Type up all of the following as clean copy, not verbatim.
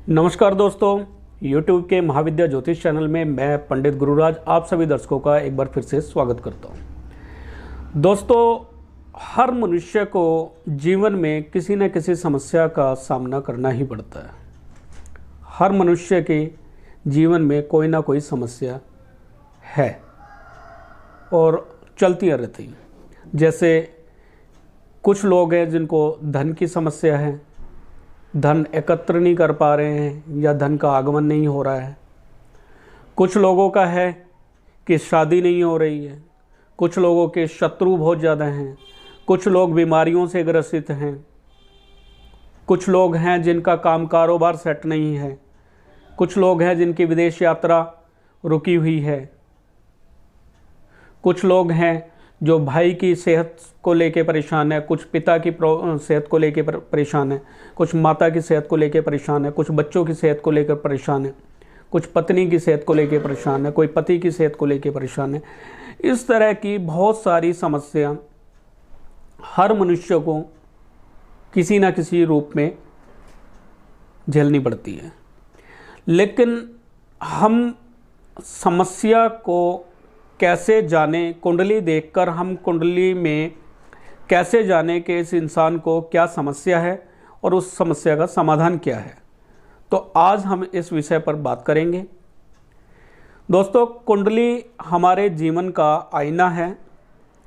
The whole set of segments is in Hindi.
नमस्कार दोस्तों, YouTube के महाविद्या ज्योतिष चैनल में मैं पंडित गुरुराज आप सभी दर्शकों का एक बार फिर से स्वागत करता हूं। दोस्तों, हर मनुष्य को जीवन में किसी न किसी समस्या का सामना करना ही पड़ता है। हर मनुष्य के जीवन में कोई ना कोई समस्या है और चलती रहती है। जैसे कुछ लोग हैं जिनको धन की समस्या है, धन एकत्र नहीं कर पा रहे हैं या धन का आगमन नहीं हो रहा है। कुछ लोगों का है कि शादी नहीं हो रही है। कुछ लोगों के शत्रु बहुत ज़्यादा हैं। कुछ लोग बीमारियों से ग्रसित हैं। कुछ लोग हैं जिनका काम कारोबार सेट नहीं है। कुछ लोग हैं जिनकी विदेश यात्रा रुकी हुई है। कुछ लोग हैं जो भाई की सेहत को लेके परेशान है, कुछ पिता की सेहत को लेके परेशान है, कुछ माता की सेहत को लेके परेशान है, कुछ बच्चों की सेहत को लेकर परेशान है, कुछ पत्नी की सेहत को लेके परेशान है, कोई पति की सेहत को लेके परेशान है। इस तरह की बहुत सारी समस्या हर मनुष्य को किसी न किसी रूप में झेलनी पड़ती है। लेकिन हम समस्या को कैसे जाने, कुंडली देखकर हम कुंडली में कैसे जाने कि इस इंसान को क्या समस्या है और उस समस्या का समाधान क्या है, तो आज हम इस विषय पर बात करेंगे। दोस्तों, कुंडली हमारे जीवन का आईना है।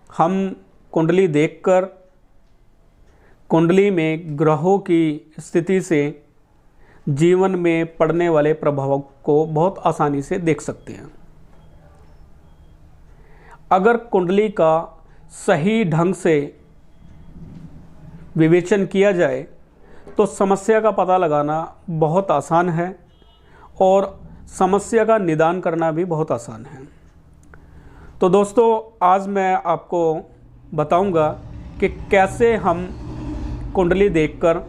हम कुंडली देखकर कुंडली में ग्रहों की स्थिति से जीवन में पड़ने वाले प्रभावों को बहुत आसानी से देख सकते हैं। अगर कुंडली का सही ढंग से विवेचन किया जाए तो समस्या का पता लगाना बहुत आसान है और समस्या का निदान करना भी बहुत आसान है। तो दोस्तों, आज मैं आपको बताऊंगा कि कैसे हम कुंडली देखकर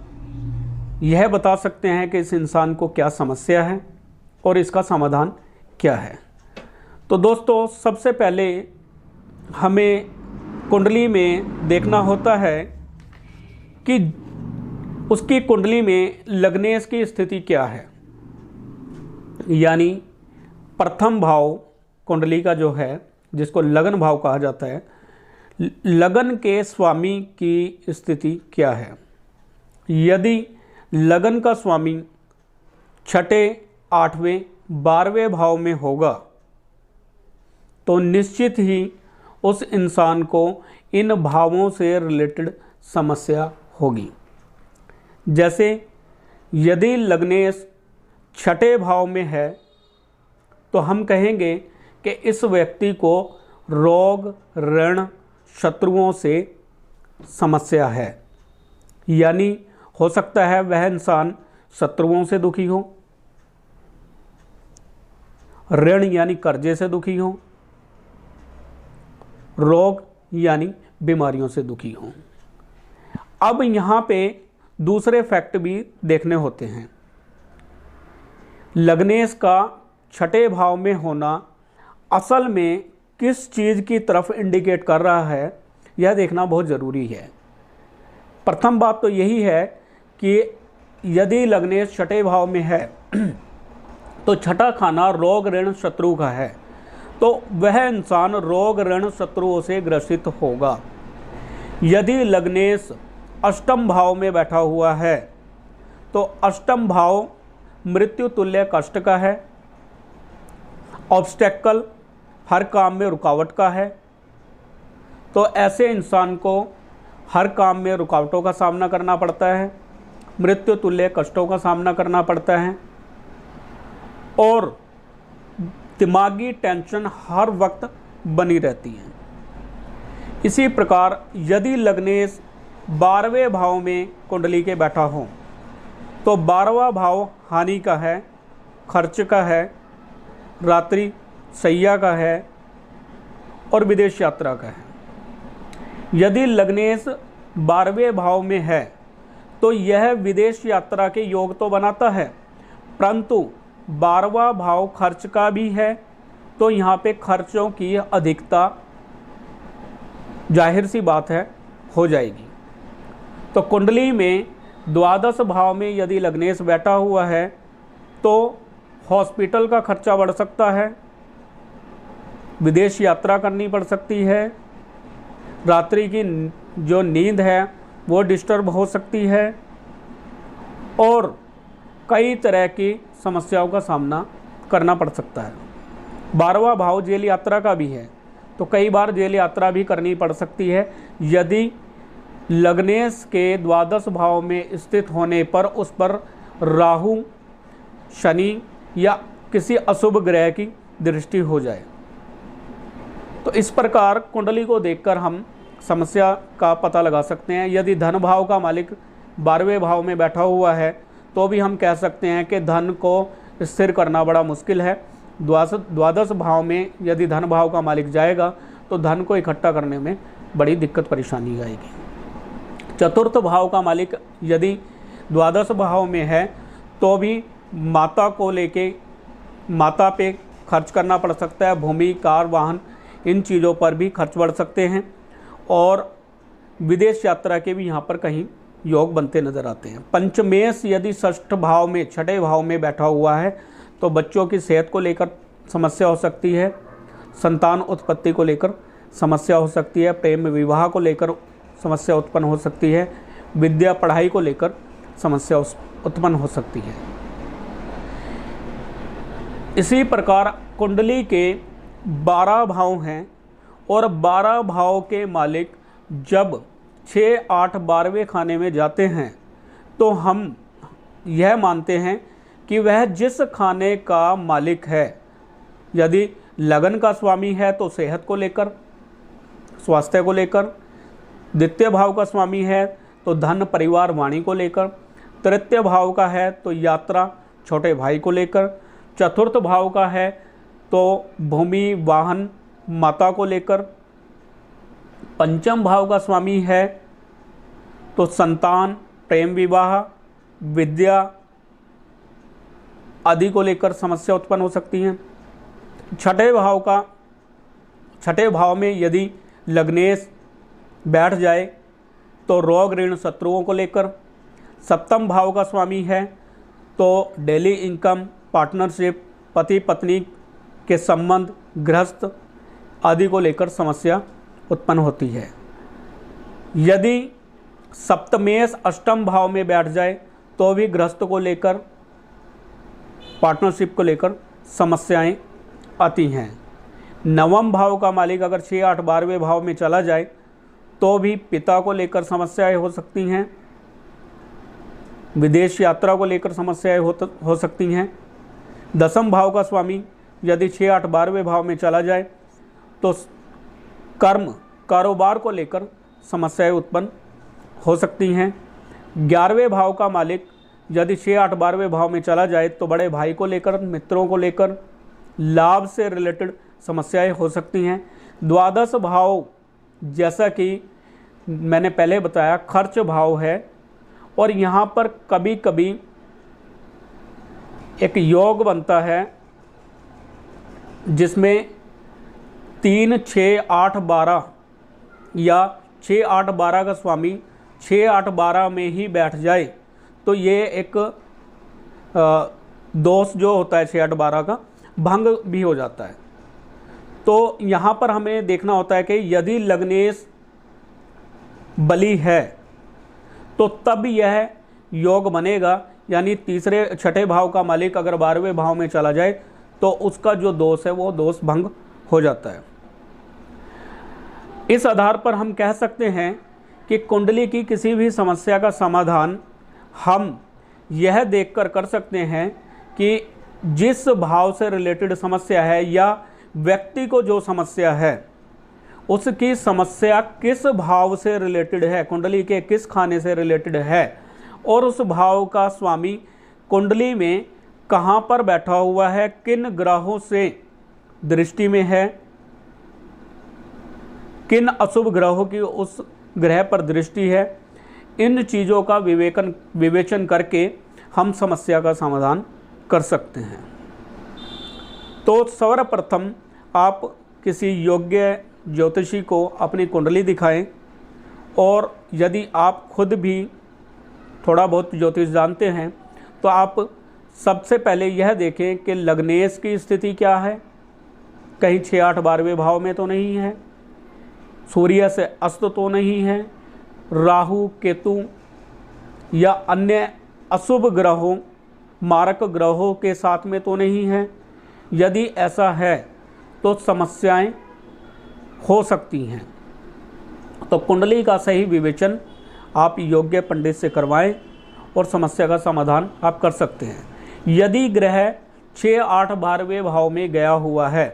यह बता सकते हैं कि इस इंसान को क्या समस्या है और इसका समाधान क्या है। तो दोस्तों, सबसे पहले हमें कुंडली में देखना होता है कि उसकी कुंडली में लग्नेश की स्थिति क्या है। यानी प्रथम भाव कुंडली का जो है, जिसको लगन भाव कहा जाता है, लगन के स्वामी की स्थिति क्या है। यदि लगन का स्वामी छठे, आठवें, 12वें भाव में होगा तो निश्चित ही उस इंसान को इन भावों से रिलेटेड समस्या होगी। जैसे यदि लग्नेश छठे भाव में है तो हम कहेंगे कि इस व्यक्ति को रोग, ऋण, शत्रुओं से समस्या है। यानी हो सकता है वह इंसान शत्रुओं से दुखी हो, ऋण यानी कर्जे से दुखी हो, रोग यानी बीमारियों से दुखी हों। अब यहाँ पे दूसरे फैक्ट भी देखने होते हैं। लग्नेश का छठे भाव में होना असल में किस चीज़ की तरफ इंडिकेट कर रहा है, यह देखना बहुत ज़रूरी है। प्रथम बात तो यही है कि यदि लग्नेश छठे भाव में है तो छठा खाना रोग, ऋण, शत्रु का है, तो वह इंसान रोग, ऋण, शत्रुओं से ग्रसित होगा। यदि लग्नेश अष्टम भाव में बैठा हुआ है तो अष्टम भाव मृत्यु तुल्य कष्ट का है, ऑब्स्टेकल, हर काम में रुकावट का है। तो ऐसे इंसान को हर काम में रुकावटों का सामना करना पड़ता है, मृत्यु तुल्य कष्टों का सामना करना पड़ता है और दिमागी टेंशन हर वक्त बनी रहती है। इसी प्रकार यदि लग्नेश 12वें भाव में कुंडली के बैठा हो तो 12वां भाव हानि का है, खर्च का है, रात्रि शैया का है और विदेश यात्रा का है। यदि लग्नेश 12वें भाव में है तो यह विदेश यात्रा के योग तो बनाता है, परंतु 12वां भाव खर्च का भी है, तो यहाँ पे खर्चों की अधिकता जाहिर सी बात है हो जाएगी। तो कुंडली में द्वादश भाव में यदि लग्नेश बैठा हुआ है तो हॉस्पिटल का खर्चा बढ़ सकता है, विदेश यात्रा करनी पड़ सकती है, रात्रि की जो नींद है वो डिस्टर्ब हो सकती है और कई तरह की समस्याओं का सामना करना पड़ सकता है। 12वां भाव जेल यात्रा का भी है, तो कई बार जेल यात्रा भी करनी पड़ सकती है यदि लग्नेश के द्वादश भाव में स्थित होने पर उस पर राहु, शनि या किसी अशुभ ग्रह की दृष्टि हो जाए। तो इस प्रकार कुंडली को देखकर हम समस्या का पता लगा सकते हैं। यदि धन भाव का मालिक 12वें भाव में बैठा हुआ है तो भी हम कह सकते हैं कि धन को स्थिर करना बड़ा मुश्किल है। द्वादश भाव में यदि धन भाव का मालिक जाएगा तो धन को इकट्ठा करने में बड़ी दिक्कत परेशानी आएगी। चतुर्थ भाव का मालिक यदि द्वादश भाव में है तो भी माता को लेके माता पे खर्च करना पड़ सकता है। भूमि, कार, वाहन, इन चीज़ों पर भी खर्च बढ़ सकते हैं और विदेश यात्रा के भी यहाँ पर कहीं योग बनते नजर आते हैं। पंचमेश यदि षष्ठ भाव में, छठे भाव में बैठा हुआ है तो बच्चों की सेहत को लेकर समस्या हो सकती है, संतान उत्पत्ति को लेकर समस्या हो सकती है, प्रेम विवाह को लेकर समस्या उत्पन्न हो सकती है, विद्या पढ़ाई को लेकर समस्या उत्पन्न हो सकती है। इसी प्रकार कुंडली के 12 भाव हैं और 12 भाव के मालिक जब 6, 8, 12वें खाने में जाते हैं तो हम यह मानते हैं कि वह जिस खाने का मालिक है, यदि लगन का स्वामी है तो सेहत को लेकर, स्वास्थ्य को लेकर, द्वितीय भाव का स्वामी है तो धन, परिवार, वाणी को लेकर, तृतीय भाव का है तो यात्रा, छोटे भाई को लेकर, चतुर्थ भाव का है तो भूमि, वाहन, माता को लेकर, पंचम भाव का स्वामी है तो संतान, प्रेम विवाह, विद्या आदि को लेकर समस्या उत्पन्न हो सकती हैं। छठे भाव में यदि लग्नेश बैठ जाए तो रोग, ऋण, शत्रुओं को लेकर, सप्तम भाव का स्वामी है तो डेली इनकम, पार्टनरशिप, पति पत्नी के संबंध, गृहस्थ आदि को लेकर समस्या उत्पन्न होती है। यदि सप्तमेश अष्टम भाव में बैठ जाए तो भी गृहस्थ को लेकर, पार्टनरशिप को लेकर समस्याएं आती हैं। नवम भाव का मालिक अगर 6, 8, 12वें भाव में चला जाए तो भी पिता को लेकर समस्याएं हो सकती हैं, विदेश यात्रा को लेकर समस्याएं हो सकती हैं। दसम भाव का स्वामी यदि 6, 8, 12वें भाव में चला जाए तो कर्म, कारोबार को लेकर समस्याएं उत्पन्न हो सकती हैं। 11वें भाव का मालिक यदि 6, 8, 12वें भाव में चला जाए तो बड़े भाई को लेकर, मित्रों को लेकर, लाभ से रिलेटेड समस्याएं हो सकती हैं। द्वादश भाव जैसा कि मैंने पहले बताया खर्च भाव है और यहाँ पर कभी कभी एक योग बनता है जिसमें 3, 6, 8, 12 या 6, 8, 12 का स्वामी 6, 8, 12 में ही बैठ जाए तो ये एक दोष जो होता है 6, 8, 12 का भंग भी हो जाता है। तो यहाँ पर हमें देखना होता है कि यदि लग्नेश बली है तो तब यह योग बनेगा, यानी तीसरे, छठे भाव का मालिक अगर 12वें भाव में चला जाए तो उसका जो दोष है वो दोष भंग हो जाता है। इस आधार पर हम कह सकते हैं कि कुंडली की किसी भी समस्या का समाधान हम यह देखकर कर सकते हैं कि जिस भाव से रिलेटेड समस्या है या व्यक्ति को जो समस्या है उसकी समस्या किस भाव से रिलेटेड है, कुंडली के किस खाने से रिलेटेड है और उस भाव का स्वामी कुंडली में कहाँ पर बैठा हुआ है, किन ग्रहों से दृष्टि में है, किन अशुभ ग्रहों की उस ग्रह पर दृष्टि है, इन चीज़ों का विवेचन करके हम समस्या का समाधान कर सकते हैं। तो सर्वप्रथम आप किसी योग्य ज्योतिषी को अपनी कुंडली दिखाएं और यदि आप खुद भी थोड़ा बहुत ज्योतिष जानते हैं तो आप सबसे पहले यह देखें कि लग्नेश की स्थिति क्या है, कहीं 6, 8, 12वें भाव में तो नहीं है, सूर्य से अस्त तो नहीं है, राहु केतु या अन्य अशुभ ग्रहों, मारक ग्रहों के साथ में तो नहीं है। यदि ऐसा है तो समस्याएं हो सकती हैं। तो कुंडली का सही विवेचन आप योग्य पंडित से करवाएं और समस्या का समाधान आप कर सकते हैं। यदि ग्रह 6, 8, 12वें भाव में गया हुआ है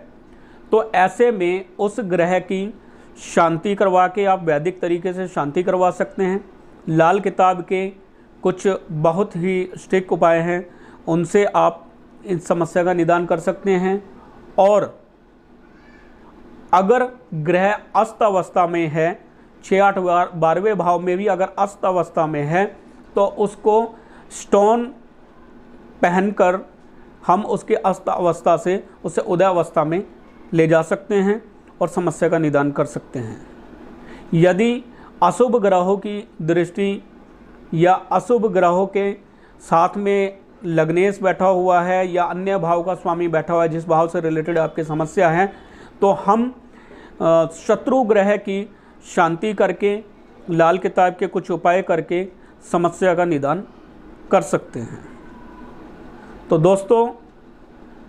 तो ऐसे में उस ग्रह की शांति करवा के आप वैदिक तरीके से शांति करवा सकते हैं। लाल किताब के कुछ बहुत ही स्ट्रिक्ट उपाय हैं, उनसे आप इस समस्या का निदान कर सकते हैं। और अगर ग्रह अस्त अवस्था में है, 6, 8, 12वें भाव में भी अगर अस्त अवस्था में है, तो उसको स्टोन पहनकर हम उसके अस्त अवस्था से उसे उदय अवस्था में ले जा सकते हैं और समस्या का निदान कर सकते हैं। यदि अशुभ ग्रहों की दृष्टि या अशुभ ग्रहों के साथ में लग्नेश बैठा हुआ है या अन्य भाव का स्वामी बैठा हुआ है, जिस भाव से रिलेटेड आपकी समस्या है, तो हम शत्रु ग्रह की शांति करके, लाल किताब के कुछ उपाय करके समस्या का निदान कर सकते हैं। तो दोस्तों,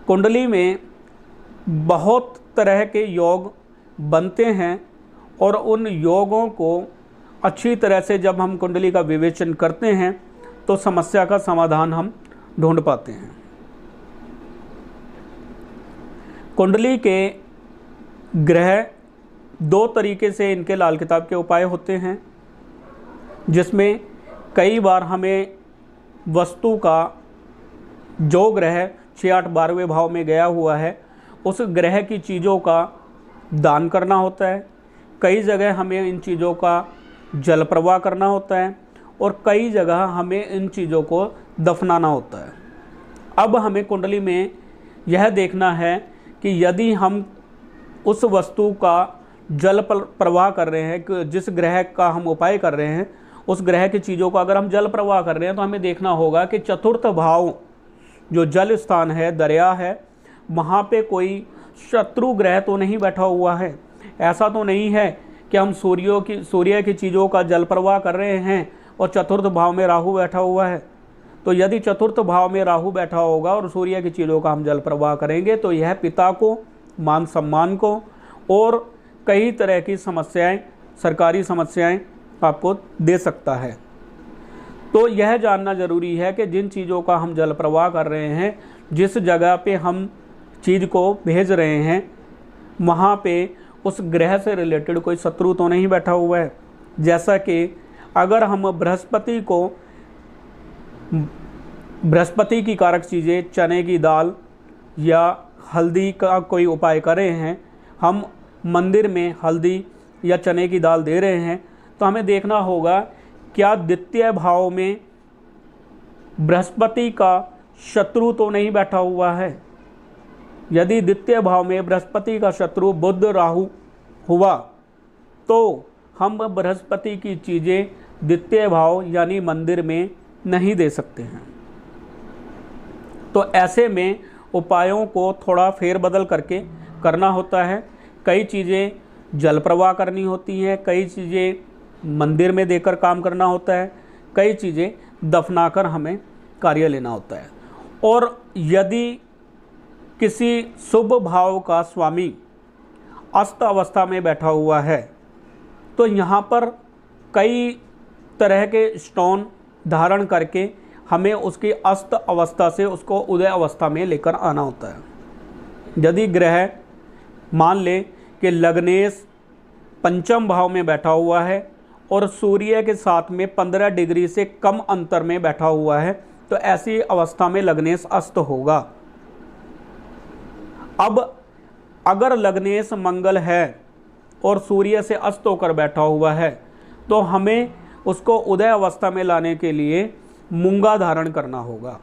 कुंडली में बहुत तरह के योग बनते हैं और उन योगों को अच्छी तरह से जब हम कुंडली का विवेचन करते हैं तो समस्या का समाधान हम ढूंढ पाते हैं। कुंडली के ग्रह 2 तरीके से इनके लाल किताब के उपाय होते हैं, जिसमें कई बार हमें वस्तु का जो ग्रह 6, 8, 12वें भाव में गया हुआ है उस ग्रह की चीज़ों का दान करना होता है। कई जगह हमें इन चीज़ों का जल प्रवाह करना होता है और कई जगह हमें इन चीज़ों को दफनाना होता है। अब हमें कुंडली में यह देखना है कि यदि हम उस वस्तु का जल प्रवाह कर रहे हैं, कि जिस ग्रह का हम उपाय कर रहे हैं उस ग्रह की चीज़ों का अगर हम जल प्रवाह कर रहे हैं, तो हमें देखना होगा कि चतुर्थ भाव जो जल स्थान है, दरिया है, वहाँ पे कोई शत्रु ग्रह तो नहीं बैठा हुआ है। ऐसा तो नहीं है कि हम सूर्य की चीज़ों का जल प्रवाह कर रहे हैं और चतुर्थ भाव में राहु बैठा हुआ है। तो यदि चतुर्थ भाव में राहु बैठा होगा और सूर्य की चीज़ों का हम जल प्रवाह करेंगे तो यह पिता को, मान सम्मान को और कई तरह की समस्याएं, सरकारी समस्याएं आपको दे सकता है। तो यह जानना ज़रूरी है कि जिन चीज़ों का हम जल प्रवाह कर रहे हैं, जिस जगह पे हम चीज़ को भेज रहे हैं, वहाँ पे उस ग्रह से रिलेटेड कोई शत्रु तो नहीं बैठा हुआ है। जैसा कि अगर हम बृहस्पति की कारक चीज़ें, चने की दाल या हल्दी का कोई उपाय कर रहे हैं, हम मंदिर में हल्दी या चने की दाल दे रहे हैं, तो हमें देखना होगा क्या द्वितीय भाव में बृहस्पति का शत्रु तो नहीं बैठा हुआ है। यदि द्वितीय भाव में बृहस्पति का शत्रु बुध राहु हुआ तो हम बृहस्पति की चीज़ें द्वितीय भाव यानी मंदिर में नहीं दे सकते हैं। तो ऐसे में उपायों को थोड़ा फेरबदल करके करना होता है। कई चीज़ें जल प्रवाह करनी होती हैं, कई चीज़ें मंदिर में देकर काम करना होता है, कई चीज़ें दफनाकर हमें कार्य लेना होता है। और यदि किसी शुभ भाव का स्वामी अस्त अवस्था में बैठा हुआ है तो यहाँ पर कई तरह के स्टोन धारण करके हमें उसकी अस्त अवस्था से उसको उदय अवस्था में लेकर आना होता है। यदि ग्रह मान ले कि लग्नेश पंचम भाव में बैठा हुआ है और सूर्य के साथ में 15 डिग्री से कम अंतर में बैठा हुआ है, तो ऐसी अवस्था में लग्नेश अस्त होगा। अब अगर लग्नेश मंगल है और सूर्य से अस्त होकर बैठा हुआ है तो हमें उसको उदय अवस्था में लाने के लिए मूंगा धारण करना होगा।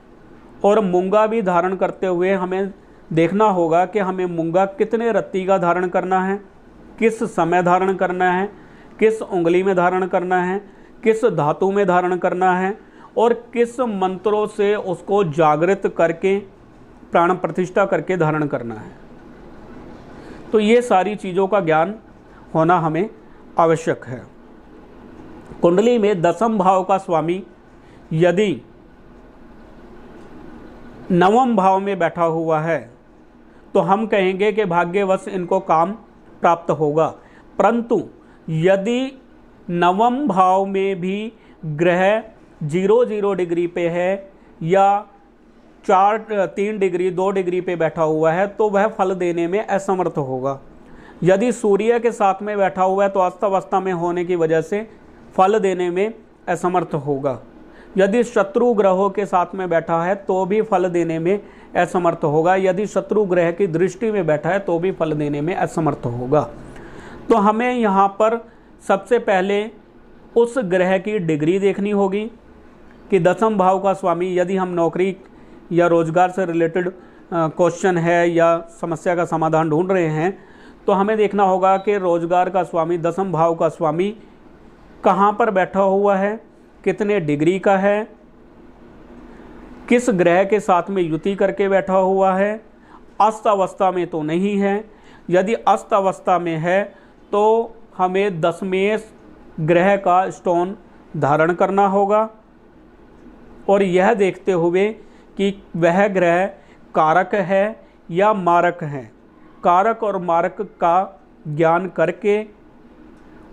और मूंगा भी धारण करते हुए हमें देखना होगा कि हमें मूंगा कितने रत्ती का धारण करना है, किस समय धारण करना है, किस उंगली में धारण करना है, किस धातु में धारण करना है और किस मंत्रों से उसको जागृत करके प्राण प्रतिष्ठा करके धारण करना है। तो ये सारी चीज़ों का ज्ञान होना हमें आवश्यक है। कुंडली में दसम भाव का स्वामी यदि नवम भाव में बैठा हुआ है तो हम कहेंगे कि भाग्यवश इनको काम प्राप्त होगा। परंतु यदि नवम भाव में भी ग्रह 0 डिग्री पे है या 3 डिग्री 2 डिग्री पे बैठा हुआ है तो वह फल देने में असमर्थ होगा। यदि सूर्य के साथ में बैठा हुआ है तो अस्तअवस्था में होने की वजह से फल देने में असमर्थ होगा। यदि शत्रु ग्रहों के साथ में बैठा है तो भी फल देने में असमर्थ होगा। यदि शत्रु ग्रह की दृष्टि में बैठा है तो भी फल देने में असमर्थ होगा। तो हमें यहाँ पर सबसे पहले उस ग्रह की डिग्री देखनी होगी कि दसम भाव का स्वामी, यदि हम नौकरी या रोजगार से रिलेटेड क्वेश्चन है या समस्या का समाधान ढूंढ रहे हैं तो हमें देखना होगा कि रोजगार का स्वामी, दसम भाव का स्वामी कहाँ पर बैठा हुआ है, कितने डिग्री का है, किस ग्रह के साथ में युति करके बैठा हुआ है, अस्त अवस्था में तो नहीं है। यदि अस्त अवस्था में है तो हमें दशमेश ग्रह का स्टोन धारण करना होगा और यह देखते हुए कि वह ग्रह कारक है या मारक है। कारक और मारक का ज्ञान करके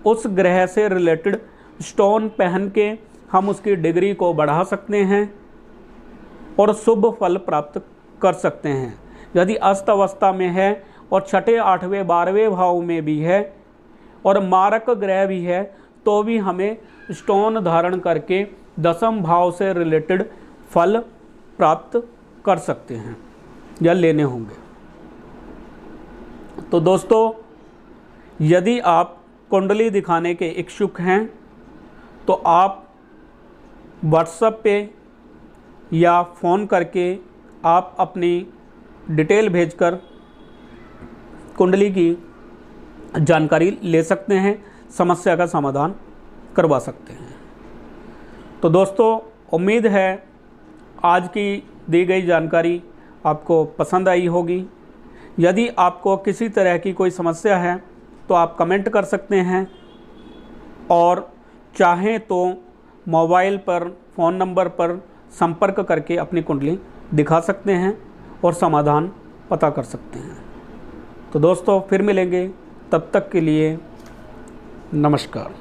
उस ग्रह से रिलेटेड स्टोन पहन के हम उसकी डिग्री को बढ़ा सकते हैं और शुभ फल प्राप्त कर सकते हैं। यदि अस्त अवस्था में है और 6, 8वें 12वें भाव में भी है और मारक ग्रह भी है तो भी हमें स्टोन धारण करके दसम भाव से रिलेटेड फल प्राप्त कर सकते हैं या लेने होंगे। तो दोस्तों, यदि आप कुंडली दिखाने के इच्छुक हैं तो आप व्हाट्सएप पे या फ़ोन करके आप अपनी डिटेल भेजकर कुंडली की जानकारी ले सकते हैं, समस्या का समाधान करवा सकते हैं। तो दोस्तों, उम्मीद है आज की दी गई जानकारी आपको पसंद आई होगी। यदि आपको किसी तरह की कोई समस्या है तो आप कमेंट कर सकते हैं और चाहें तो मोबाइल पर, फ़ोन नंबर पर संपर्क करके अपनी कुंडली दिखा सकते हैं और समाधान पता कर सकते हैं। तो दोस्तों, फिर मिलेंगे, तब तक के लिए नमस्कार।